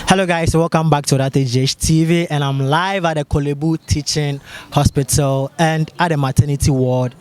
Hello guys, welcome back to Odarteygh TV, and I'm live at the Korle Teaching Hospital and at the maternity ward.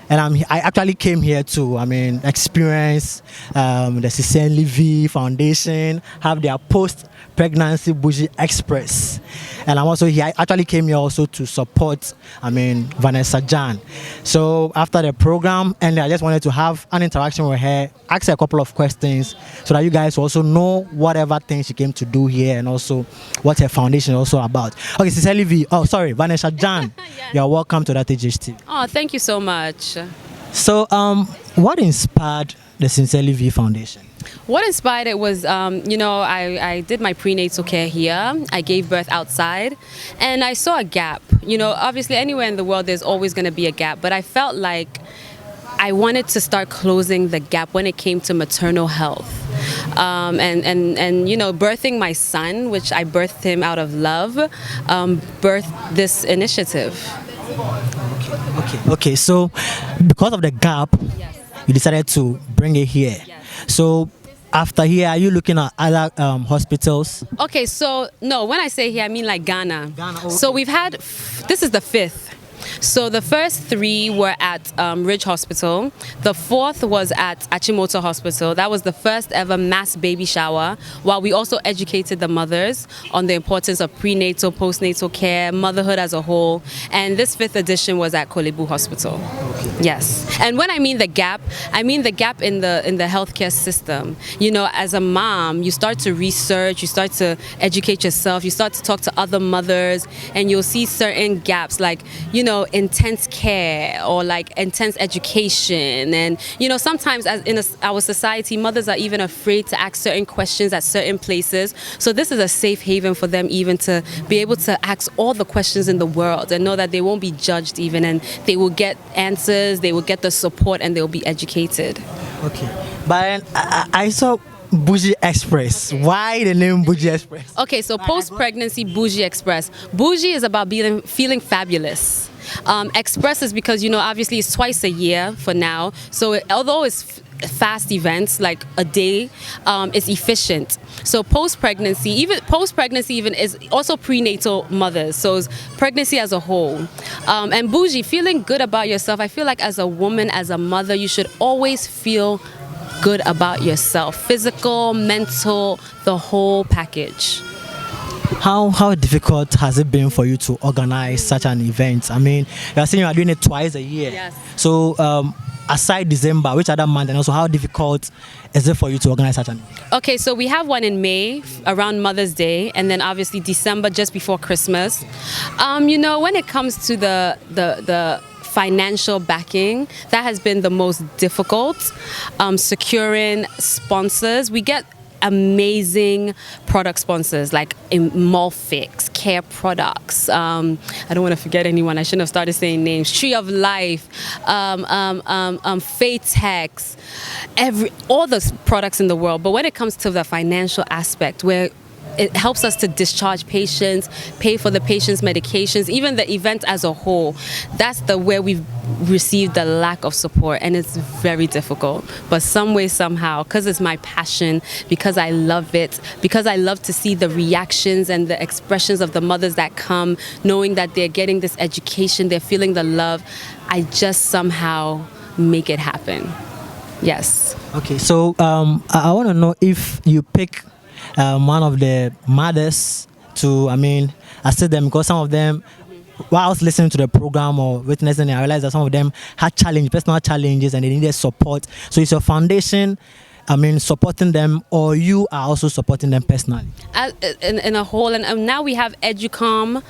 And I actually came here to, experience the Cesarean V Foundation, have their post-pregnancy bougie express. And I'm also here, I actually came here also to support, Vanessa Gyan. So after the program, and I just wanted to have an interaction with her, ask her a couple of questions so that you guys also know whatever things she came to do here and also what her foundation is also about. Okay, Cesarean V, Vanessa Gyan, yes. You're welcome to Odarteygh TV. Oh, thank you so much. So, what inspired the Cesarean V Foundation? What inspired it was, I did my prenatal care here. I gave birth outside, and I saw a gap. Obviously anywhere in the world there's always going to be a gap, but I felt like I wanted to start closing the gap when it came to maternal health. Birthing my son, which I birthed him out of love, birthed this initiative. Okay. So, because of the gap, yes, you decided to bring it here. Yes. So, after here, are you looking at other hospitals? Okay, so no, when I say here, I mean like Ghana. Okay. So we've had, this is the 5th. So the first 3 were at Ridge Hospital. The 4th was at Achimota Hospital. That was the first ever mass baby shower, while we also educated the mothers on the importance of prenatal, postnatal care, motherhood as a whole. And this 5th edition was at Korle Hospital. Okay. Yes. And when I mean the gap, I mean the gap in the healthcare system. As a mom, you start to research, you start to educate yourself, you start to talk to other mothers, and you'll see certain gaps like, intense care or like intense education. And sometimes as in our society, mothers are even afraid to ask certain questions at certain places. So this is a safe haven for them even to be able to ask all the questions in the world and know that they won't be judged even, and they will get answers, they will get the support, and they will be educated. Okay, but I saw Bougie Express. Why the name Bougie Express? Okay, so post-pregnancy Bougie Express. Bougie is about feeling fabulous. Express is because, obviously it's twice a year for now. So although it's fast events, like a day, it's efficient. So post-pregnancy even is also prenatal mothers. So it's pregnancy as a whole. And bougie, feeling good about yourself. I feel like as a woman, as a mother, you should always feel good about yourself. Physical, mental, the whole package. How difficult has it been for you to organize such an event? You're saying you are doing it twice a year. Yes. So aside December, which other month, and also how difficult is it for you to organize such an event? Okay, so we have one in May around Mother's Day, and then obviously December just before Christmas. When it comes to the financial backing, that has been the most difficult. Securing sponsors, we get amazing product sponsors like Molfix, Care Products. I don't want to forget anyone. I shouldn't have started saying names. Tree of Life, Fatex, all the products in the world. But when it comes to the financial aspect, where it helps us to discharge patients, pay for the patient's medications, even the event as a whole. That's where we've received the lack of support, and it's very difficult. But some way, somehow, because it's my passion, because I love it, because I love to see the reactions and the expressions of the mothers that come, knowing that they're getting this education, they're feeling the love, I just somehow make it happen. Yes. Okay, so I want to know if you pick one of the mothers to, assist them, because some of them, while I was listening to the program or witnessing it, I realized that some of them had personal challenges, and they needed support. So it's your foundation, supporting them, or you are also supporting them personally? In a whole, and now we have Educom,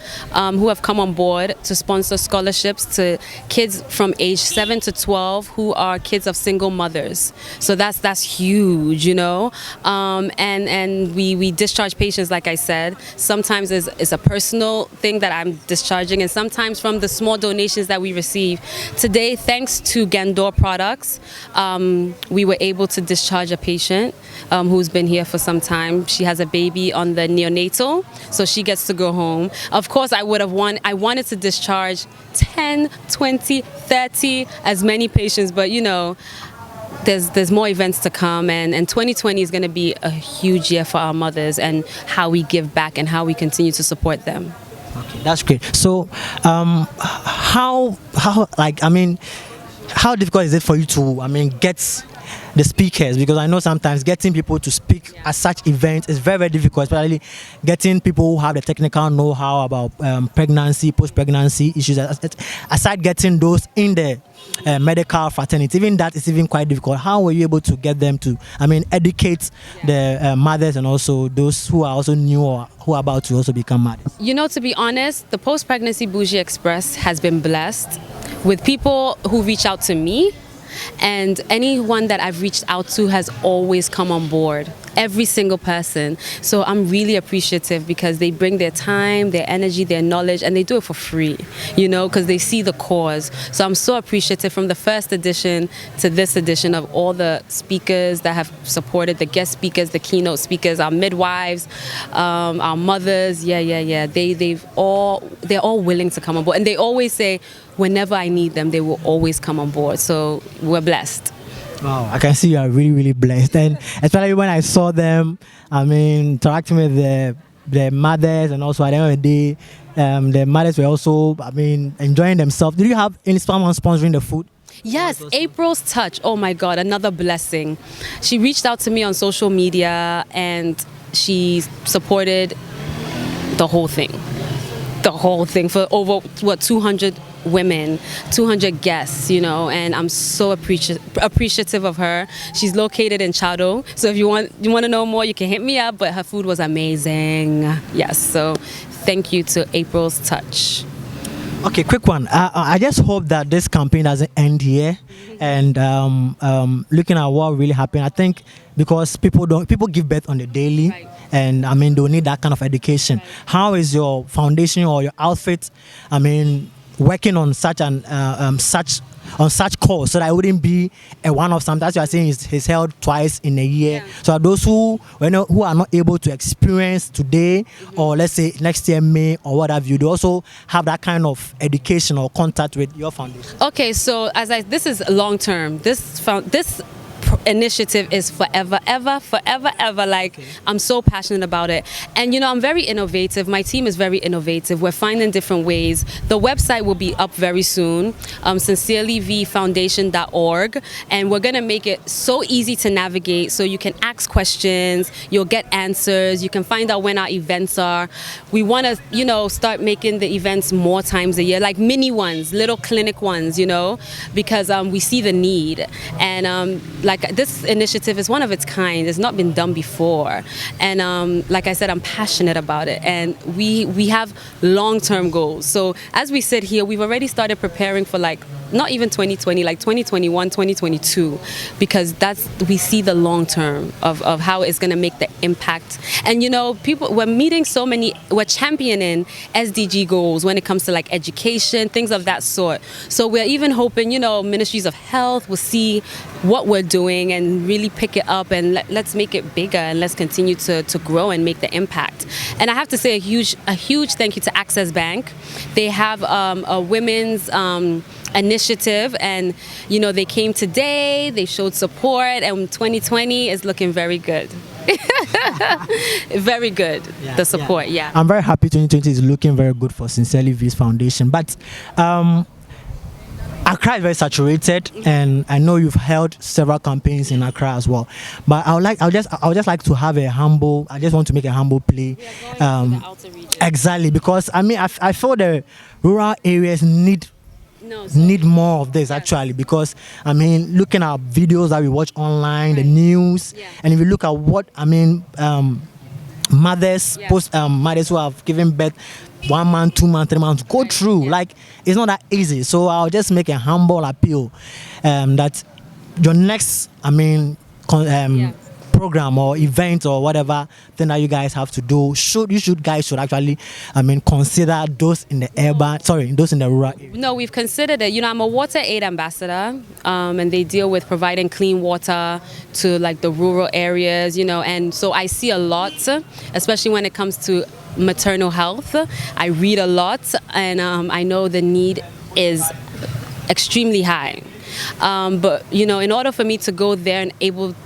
who have come on board to sponsor scholarships to kids from age 7 to 12 who are kids of single mothers. So that's huge, and we discharge patients, like I said. Sometimes it's a personal thing that I'm discharging, and sometimes from the small donations that we receive. Today, thanks to Gandor products, we were able to discharge a patient who's been here for some time. She has a baby on the neonatal, so she gets to go home. Of course, I wanted to discharge 10, 20, 30, as many patients, but there's more events to come, and 2020 is going to be a huge year for our mothers and how we give back and how we continue to support them. Okay, that's great. So, how like how difficult is it for you to get the speakers? Because I know sometimes getting people to speak at such events is very, very difficult, especially getting people who have the technical know-how about pregnancy, post-pregnancy issues. Aside getting those in the medical fraternity, even that is even quite difficult. How were you able to get them to, educate the mothers and also those who are also new or who are about to also become mothers? You know, to be honest, the Post-Pregnancy Bougie Express has been blessed with people who reach out to me, and anyone that I've reached out to has always come on board. Every single person. So I'm really appreciative because they bring their time, their energy, their knowledge, and they do it for free, because they see the cause. So I'm so appreciative from the first edition to this edition of all the speakers that have supported, the guest speakers, the keynote speakers, our midwives, our mothers. They're all willing to come on board. And they always say, whenever I need them, they will always come on board. So we're blessed. Wow, I can see you are really, really blessed. And especially when I saw them, interacting with the mothers, and also at the end of the day, the mothers were also, enjoying themselves. Did you have any someone sponsoring the food? Yes, April's Touch. Oh my God, another blessing. She reached out to me on social media and she supported the whole thing. The whole thing for over, 200 women, 200 guests, and I'm so appreciative of her. She's located in Chado, so if you want to know more, you can hit me up, but her food was amazing. Yes, so thank you to April's Touch. Okay, quick one. I just hope that this campaign doesn't end here. And looking at what really happened, I think because people give birth on the daily, right. And they'll need that kind of education. Right. How is your foundation or your outfit? Working on such cause so that it wouldn't be a one-off. Sometimes you are saying it's held twice in a year. Yeah. So those who are not able to experience today, or let's say next year May or what have you, they also have that kind of education or contact with your foundation. Okay, so this is long term. This initiative is forever. Like, okay. I'm so passionate about it, and I'm very innovative. My team is very innovative. We're finding different ways. The website will be up very soon, sincerelyvfoundation.org, and we're gonna make it so easy to navigate, so you can ask questions, you'll get answers, you can find out when our events are. We want to start making the events more times a year, like mini ones, little clinic ones, because we see the need, and like this initiative is one of its kind. It's not been done before, and like I said, I'm passionate about it, and we have long-term goals. So as we sit here, we've already started preparing for not even 2020, like 2021, 2022, because we see the long term of how it's going to make the impact. And we're championing SDG goals when it comes to education, things of that sort. So we're even hoping ministries of health will see what we're doing and really pick it up, and let's make it bigger, and let's continue to grow and make the impact. And I have to say a huge thank you to Access Bank. They have a women's initiative, and they came today, they showed support, and 2020 is looking very good. Very good. The support. Yeah, I'm very happy 2020 is looking very good for Sincerely V's Foundation. But Accra is very saturated, and I know you've held several campaigns in Accra as well. But I would just like to have I just want to make a humble plea. Exactly, because I feel the rural areas need more of this, actually, because looking at videos that we watch online, the news, and if you look at what mothers mothers who have given birth 1 month, 2 months, 3 months go through, it's not that easy. So I'll just make a humble appeal that your next program or event or whatever thing that you guys have to do, you guys should actually consider those in the those in the rural area. No, we've considered it. I'm a Water Aid ambassador, and they deal with providing clean water to the rural areas, and so I see a lot, especially when it comes to maternal health. I read a lot, and I know the need is extremely high. But in order for me to go there and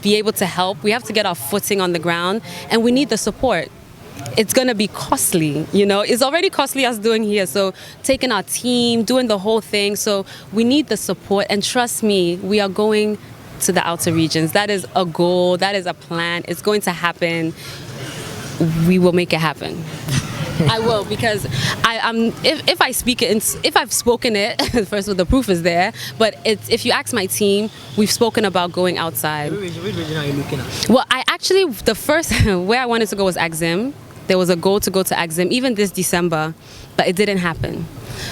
be able to help, we have to get our footing on the ground, and we need the support. It's going to be costly, It's already costly us doing here. So taking our team, doing the whole thing. So we need the support. And trust me, we are going to the outer regions. That is a goal. That is a plan. It's going to happen. We will make it happen. I will, because if I speak it, if I've spoken it, first of all, the proof is there. But if you ask my team, we've spoken about going outside. Which region are you looking at? Well, the first where I wanted to go was Axim. There was a goal to go to Axim even this December, but it didn't happen.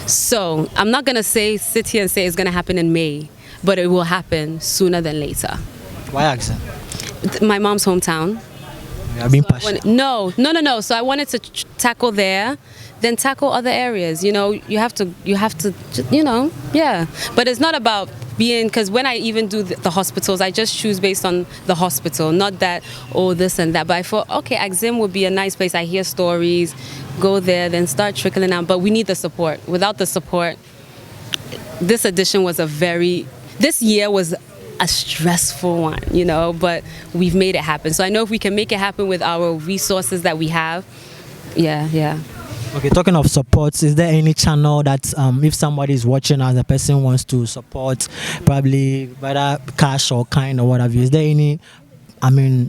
So I'm not gonna sit here and say it's gonna happen in May, but it will happen sooner than later. Why Axim? My mom's hometown. I've been passionate. No. So I wanted to tackle there, then tackle other areas. You have to, yeah. But it's not about because when I even do the hospitals, I just choose based on the hospital, not that, this and that. But I thought, okay, Axim would be a nice place. I hear stories, go there, then start trickling out. But we need the support. Without the support, this edition was this year was a stressful one, but we've made it happen. So I know if we can make it happen with our resources that we have, yeah. Okay, talking of support, is there any channel that if somebody is watching as a person wants to support, probably whether cash or kind or what have you, is there any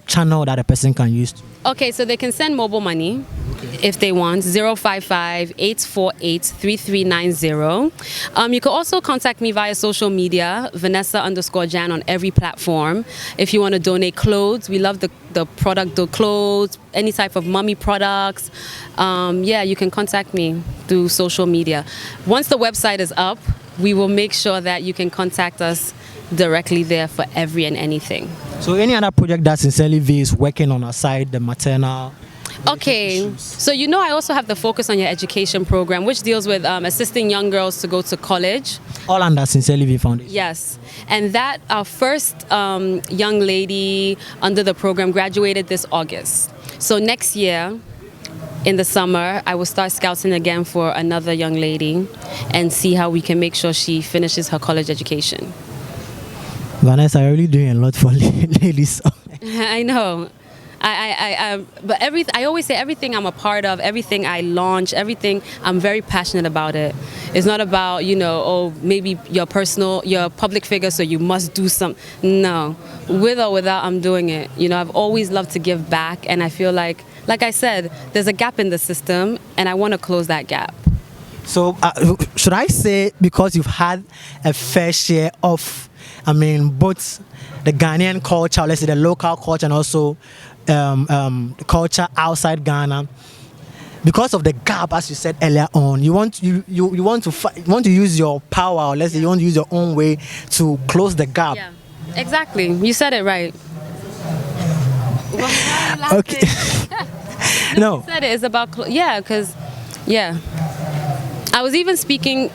channel that a person can use to? Okay, so they can send mobile money if they want, 055-848-3390. You can also contact me via social media, Vanessa_Gyan on every platform. If you want to donate clothes, we love the product, the clothes, any type of mommy products. You can contact me through social media. Once the website is up, we will make sure that you can contact us directly there for every and anything. So any other project that Sincerely V is working on aside the maternal? Okay, so I also have the Focus on Your Education program, which deals with assisting young girls to go to college. All under Sincerely V Foundation? Yes, and that our first young lady under the program graduated this August. So next year, in the summer, I will start scouting again for another young lady and see how we can make sure she finishes her college education. Vanessa, you're really doing a lot for ladies. I know. But I always say everything I'm a part of, everything I launch, everything, I'm very passionate about it. It's not about, maybe your public figure, so you must do something. No, with or without, I'm doing it. I've always loved to give back, and I feel like I said, there's a gap in the system, and I want to close that gap. So should I say, because you've had a fair share of, both the Ghanaian culture, let's say the local culture, and also the culture outside Ghana, because of the gap, as you said earlier on, you want to use your power, or let's say you want to use your own way to close the gap. Yeah, exactly. You said it right. Okay. No. You said it. It's about because I was even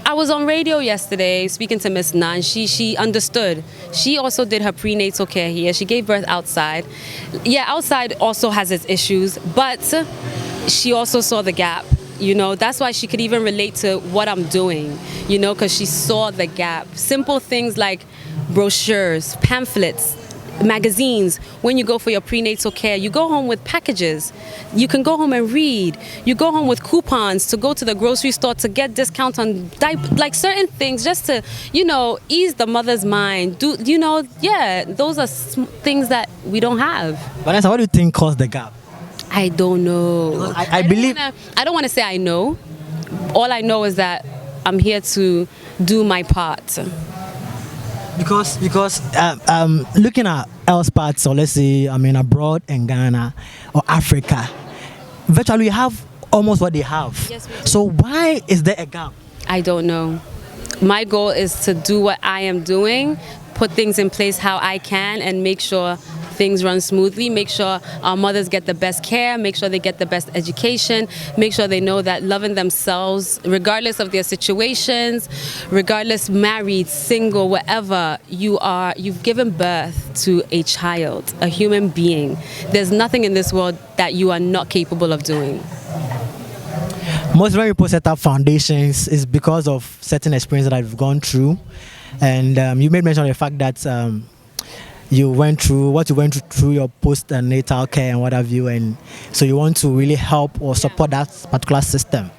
I was on radio yesterday speaking to Miss Nan. She understood. She also did her prenatal care here. She gave birth outside. Yeah, outside also has its issues, but she also saw the gap. That's why she could even relate to what I'm doing, because she saw the gap. Simple things like brochures, pamphlets, magazines. When you go for your prenatal care, you go home with packages. You can go home and read. You go home with coupons to go to the grocery store to get discounts on certain things, just to ease the mother's mind. Those are things that we don't have. Vanessa, what do you think caused the gap? I don't know. I believe. I don't want to say I know. All I know is that I'm here to do my part. Because looking at else parts, or let's say abroad in Ghana or Africa, virtually we have almost what they have. Yes, we do. So why is there a gap? I don't know. My goal is to do what I am doing, put things in place how I can, and make sure things run smoothly, make sure our mothers get the best care, make sure they get the best education, make sure they know that loving themselves, regardless of their situations, regardless married, single, whatever you are, you've given birth to a child, a human being. There's nothing in this world that you are not capable of doing. Most very people set up foundations is because of certain experiences that I've gone through. And you made mention of the fact that you went through what you went through your postnatal care and what have you, and so you want to really help or support that particular system.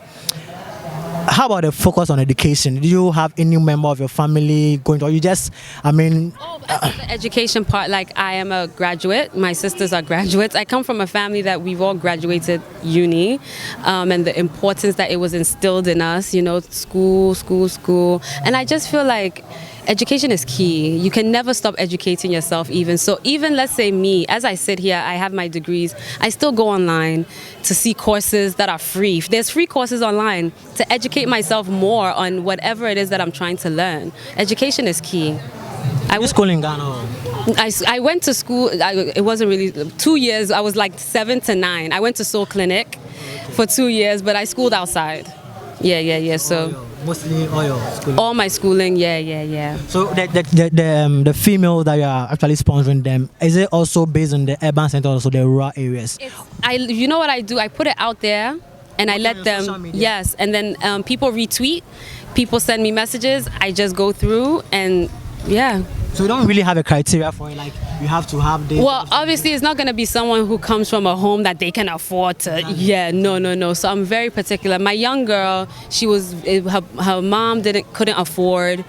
How about the focus on education? Do you have any member of your family going to, or you just, I mean... The education part, like I am a graduate, my sisters are graduates. I come from a family that we've all graduated uni, and the importance that it was instilled in us, you know, school. And I just feel like education is key. You can never stop educating yourself even. So even let's say me, as I sit here, I have my degrees, I still go online to see courses that are free. There's free courses online to educate myself more on whatever it is that I'm trying to learn. Education is key. I was school in Ghana. I went to school, it wasn't really 2 years, I was like 7 to 9. I went to Soul Clinic for 2 years, but I schooled outside. Yeah. So mostly all your schooling. all my schooling, yeah. So the female that you are actually sponsoring them, is it also based on the urban center, also the rural areas? You know what I do? I put it out there and I let them, yes, and then people retweet, people send me messages, I just go through and yeah. So you don't really have a criteria for it, like you have to have this. Well, obviously it's not going to be someone who comes from a home that they can afford to. Yeah, no. So I'm very particular. My young girl, she was her mom couldn't afford.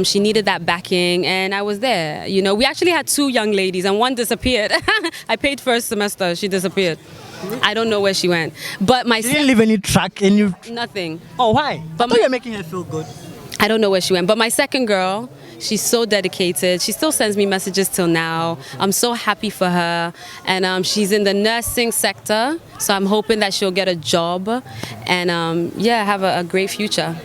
She needed that backing, and I was there. You know, we actually had 2 young ladies, and one disappeared. I paid first semester. She disappeared. I don't know where she went. But my didn't leave any track, any nothing. Oh, why? But you're making her feel good. I don't know where she went. But my second girl, she's so dedicated. She still sends me messages till now. I'm so happy for her. And she's in the nursing sector. So I'm hoping that she'll get a job and have a great future.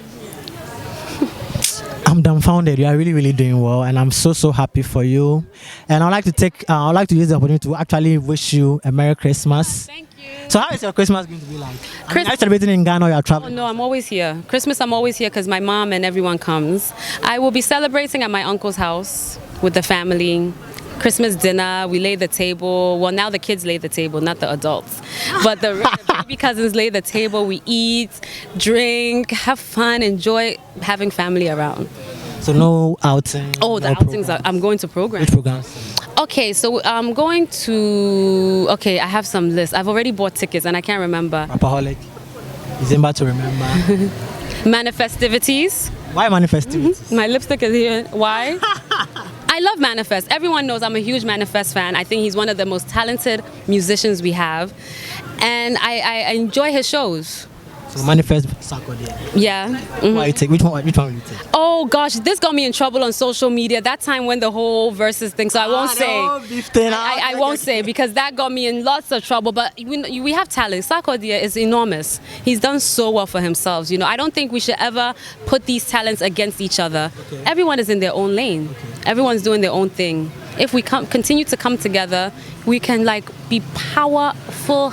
I'm dumbfounded. You are really doing well, and I'm so happy for you. And I'd like to use the opportunity to actually wish you a Merry Christmas. Thank you. So how is your Christmas going to be like? Are you celebrating in Ghana or you are traveling? Oh, no, I'm always here. Christmas, I'm always here because my mom and everyone comes. I will be celebrating at my uncle's house with the family. Christmas dinner, we lay the table. Well, now the kids lay the table, not the adults. But the baby cousins lay the table. We eat, drink, have fun, enjoy having family around. So no outing? Oh, the outings I'm going to programs. Which programs? Okay, so I'm going to... Okay, I have some lists. I've already bought tickets and I can't remember. Rapaholic. Is it about to remember? Manifestivities. Why Manifestivities? My lipstick is here. Why? I love Manifest. Everyone knows I'm a huge Manifest fan. I think he's one of the most talented musicians we have. And I enjoy his shows. So Manifest Sarkodie. Yeah. Mm-hmm. Which one will you take? Oh gosh, this got me in trouble on social media. That time when the whole versus thing, so I won't say. I won't say because that got me in lots of trouble. But we have talent. Sarkodie is enormous. He's done so well for himself. You know, I don't think we should ever put these talents against each other. Okay. Everyone is in their own lane. Okay. Everyone's doing their own thing. If we continue to come together, we can be powerful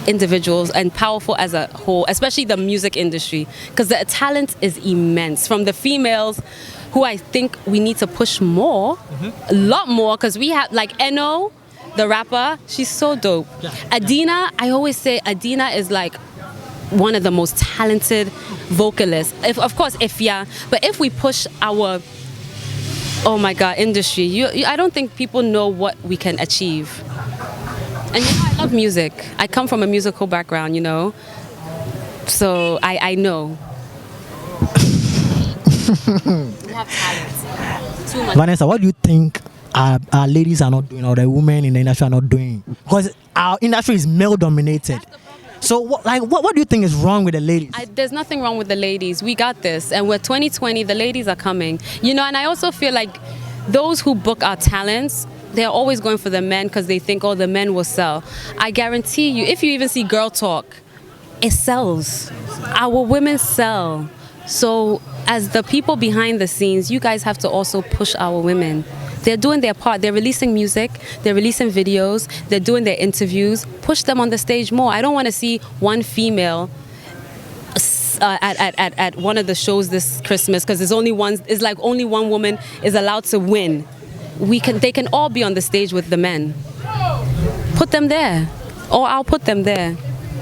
individuals and powerful as a whole, especially the music industry, because the talent is immense from the females who I think we need to push more, a lot more, because we have Eno, the rapper, she's so dope. Adina, I always say Adina is one of the most talented vocalists. Of course, Ifya, but if we push our industry, I don't think people know what we can achieve. And I love music. I come from a musical background, so I know. We have talent. Too much. Vanessa, what do you think our ladies are not doing, or the women in the industry are not doing? Because our industry is male dominated. So what do you think is wrong with the ladies? There's nothing wrong with the ladies. We got this. And with 2020, the ladies are coming. And I also feel like those who book our talents, they're always going for the men because they think, the men will sell. I guarantee you, if you even see Girl Talk, it sells. Our women sell. So as the people behind the scenes, you guys have to also push our women. They're doing their part. They're releasing music. They're releasing videos. They're doing their interviews. Push them on the stage more. I don't want to see one female at one of the shows this Christmas because only one woman is allowed to win. They can all be on the stage with the men. Put them there, or I'll put them there.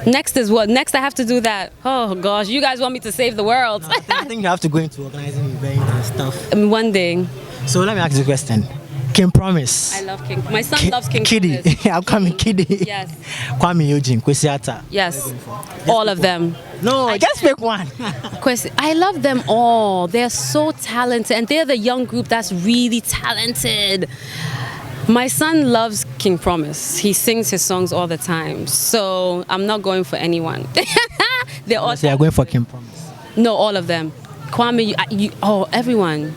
Next is what? Next I have to do that. Oh gosh, you guys want me to save the world. No, I think you have to go into organizing events and stuff. One day. So let me ask you a question. King Promise. I love King. My son loves King Kiddy. Promise. I'm coming Kiddy. Yes. Kwame Eugene, Kwesiata. Yes. All of them. No, just pick one. I love them all. They're so talented, and they're the young group that's really talented. My son loves King Promise. He sings his songs all the time. So I'm not going for anyone. They're all. So you're going for King Promise? No, all of them. Kwame, everyone.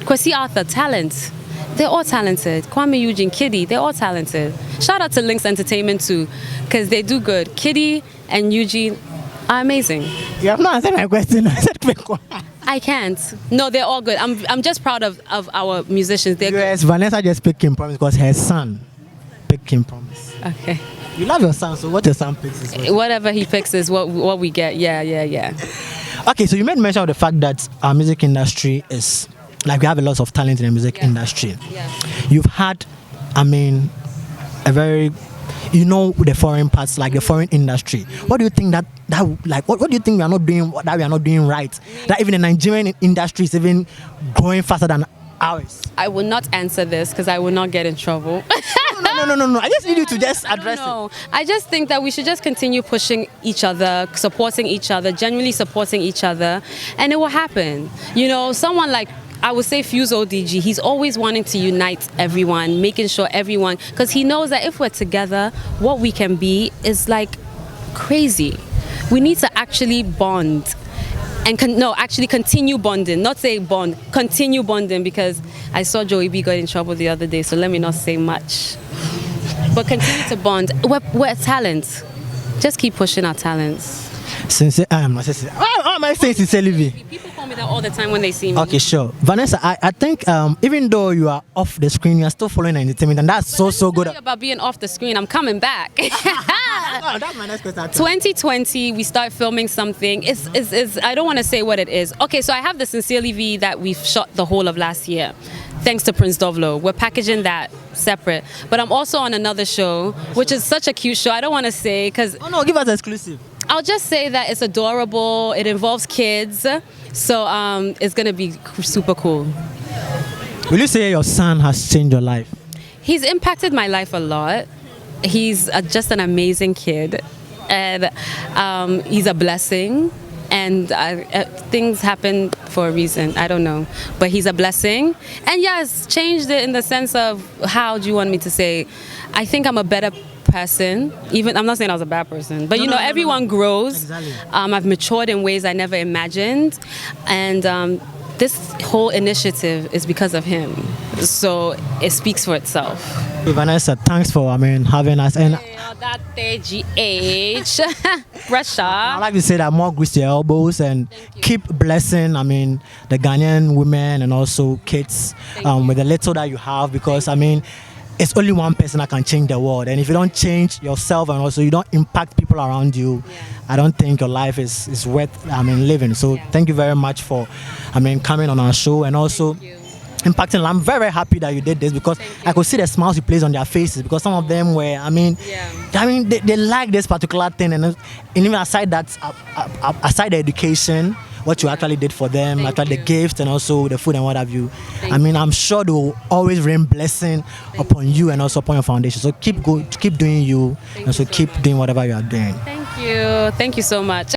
Kwesi Arthur, talent. They're all talented. Kwame Eugene, Kiddy, they're all talented. Shout out to Lynx Entertainment too, because they do good. Kiddy and Eugene are amazing. You have not answered my question. I said pick one. I can't. No, they're all good. I'm just proud of our musicians. They're Yes, Vanessa just picked King Promise because her son picked King Promise. good. Okay. You love your son, so what your son picks is what. Whatever he picks is what we get. Yeah. Okay, so you made mention of the fact that our music industry is like we have a lot of talent in the music industry. Yeah. You've had, a very, the foreign parts, like the foreign industry. What do you think that what do you think we are not doing right? That even the Nigerian industry is even growing faster than ours. I will not answer this because I will not get in trouble. No. I just need you to just address it. I just think that we should just continue pushing each other, supporting each other, genuinely supporting each other, and it will happen. Someone like, I would say Fuse ODG, he's always wanting to unite everyone, making sure everyone, because he knows that if we're together, what we can be is like crazy. We need to actually bond and actually continue bonding, not say bond, continue bonding, because I saw Joey B got in trouble the other day, so let me not say much. But continue to bond. We're talent. Just keep pushing our talents. Why am I saying sincerely? People call me that all the time when they see me. Okay, sure. Vanessa, I think even though you are off the screen, you are still following entertainment, and that's so good. About being off the screen, I'm coming back. Oh, that's my next question. 2020, we start filming something. Is I don't want to say what it is. Okay, so I have the Sincerely V that we've shot the whole of last year. Thanks to Prince Dovlo. We're packaging that separate. But I'm also on another show, which is such a cute show. I don't want to say because... Oh no, give us exclusive. I'll just say that it's adorable. It involves kids. So it's going to be super cool. Will you say your son has changed your life? He's impacted my life a lot. He's just an amazing kid. And he's a blessing. And things happen for a reason. I don't know. But he's a blessing. And yes, changed it in the sense of, how do you want me to say? I think I'm a better person. Even I'm not saying I was a bad person. But everyone grows. Exactly. I've matured in ways I never imagined. And this whole initiative is because of him. So it speaks for itself. Hey, Vanessa, thanks for having us. And Odarteygh, pressure. I'd like to say that more grease to your elbows and keep blessing, the Ghanaian women and also kids with the little that you have, because it's only one person that can change the world, and if you don't change yourself and also you don't impact people around you, I don't think your life is worth living. So thank you very much for coming on our show and also impacting. I'm very, very happy that you did this, because I could see the smiles you placed on their faces, because some of them were they like this particular thing, and even aside that, aside the education, what you actually did for them, the gifts and also the food and what have you. I'm sure they will always rain blessing upon you and also upon your foundation. So keep doing you, and so keep doing whatever you are doing. Thank you so much.